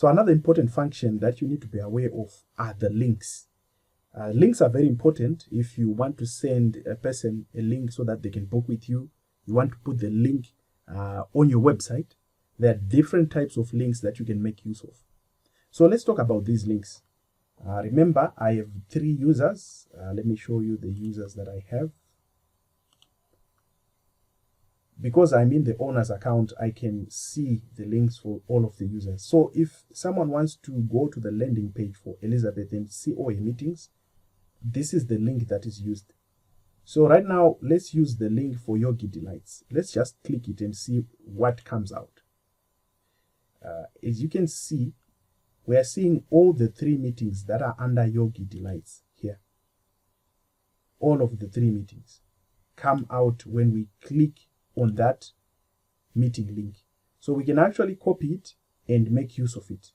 So another important function that you need to be aware of are the links. Links are very important if you want to send a person a link so that they can book with you. You want to put the link on your website. There are different types of links that you can make use of. So let's talk about these links. Remember, I have 3 users. Let me show you the users that I have. Because I'm in the owner's account, I can see the links for all of the users. So if someone wants to go to the landing page for Elizabeth and COA meetings, this is the link that is used. So right now, let's use the link for Yogi Delights. Let's just click it and see what comes out. As you can see, we are seeing all the 3 meetings that are under Yogi Delights here. All of the 3 meetings come out when we click on that meeting link. So we can actually copy it and make use of it.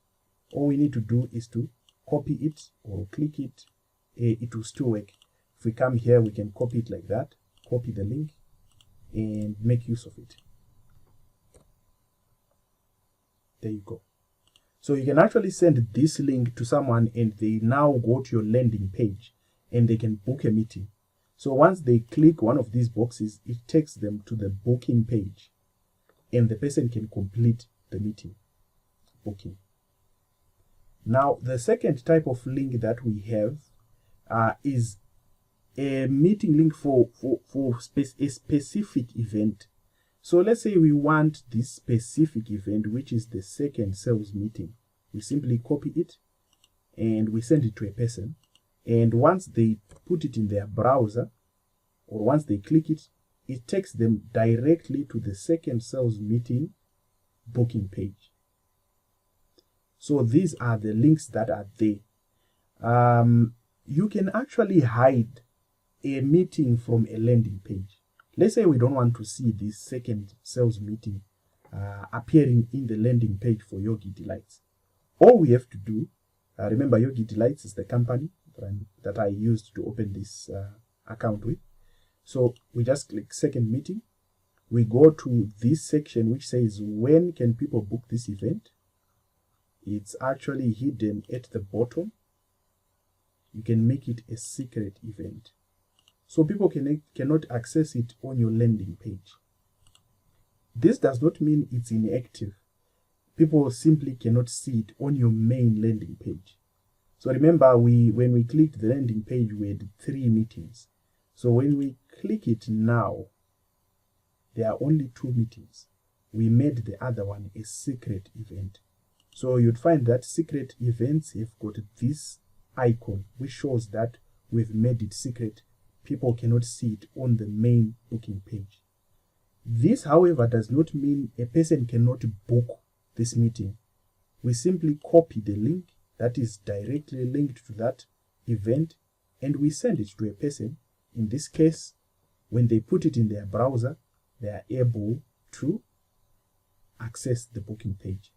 All we need to do is to copy it or click it. It will still work. If we come here, we can copy it like that, copy the link and make use of it. There you go. So you can actually send this link to someone and they now go to your landing page and they can book a meeting. So once they click one of these boxes, it takes them to the booking page and the person can complete the meeting booking. Now, the second type of link that we have is a meeting link for a specific event. So let's say we want this specific event, which is the second sales meeting. We simply copy it and we send it to a person. And once they put it in their browser, or once they click it, it takes them directly to the second sales meeting booking page. So these are the links that are there. You can actually hide a meeting from a landing page. Let's say we don't want to see this second sales meeting appearing in the landing page for Yogi Delights. All we have to do, remember Yogi Delights is the company that I used to open this account with. So we just click second meeting. We go to this section which says when can people book this event. It's actually hidden at the bottom. You can make it a secret event. So people cannot access it on your landing page. This does not mean it's inactive. People simply cannot see it on your main landing page. So remember, when we clicked the landing page, we had 3 meetings. So when we click it now, there are only 2 meetings. We made the other one a secret event. So you'd find that secret events have got this icon, which shows that we've made it secret. People cannot see it on the main booking page. This, however, does not mean a person cannot book this meeting. We simply copy the link that is directly linked to that event and we send it to a person. In this case, when they put it in their browser, they are able to access the booking page.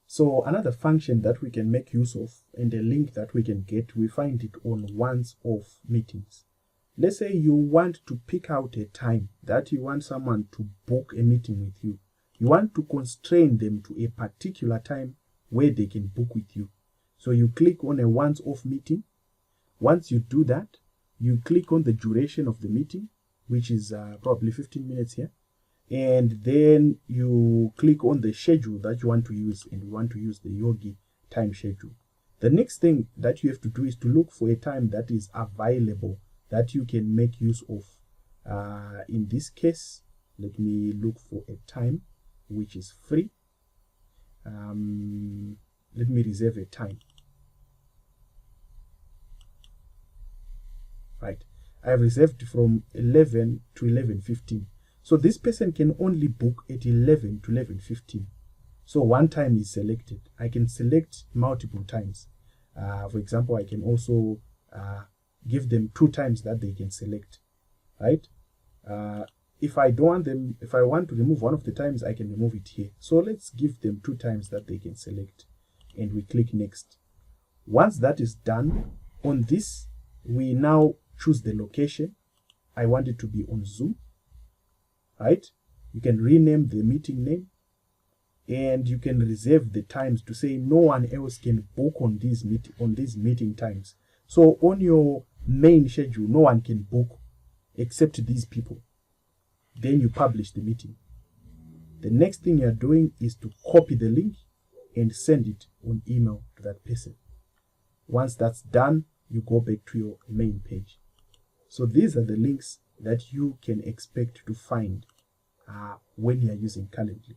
So another function that we can make use of and a link that we can get, we find it on once-off meetings. Let's say you want to pick out a time that you want someone to book a meeting with you. You want to constrain them to a particular time where they can book with you. So you click on a once-off meeting. Once you do that, you click on the duration of the meeting, which is probably 15 minutes here. And then you click on the schedule that you want to use, and you want to use the Yogi time schedule. The next thing that you have to do is to look for a time that is available that you can make use of. In this case, let me look for a time which is free. Let me reserve a time. Right, I have reserved from 11 to 11:15. So this person can only book at 11 to 11:15. So one time is selected. I can select multiple times. For example, I can also give them 2 times that they can select. Right? If I want to remove one of the times, I can remove it here. So let's give them 2 times that they can select, and we click next. Once that is done, on this, we now choose the location. I want it to be on Zoom. Right? You can rename the meeting name, and you can reserve the times to say no one else can book on these meeting times. So on your main schedule, no one can book except these people. Then you publish the meeting. The next thing you're doing is to copy the link and send it on email to that person. Once that's done, you go back to your main page. So these are the links that you can expect to find when you're using Calendly.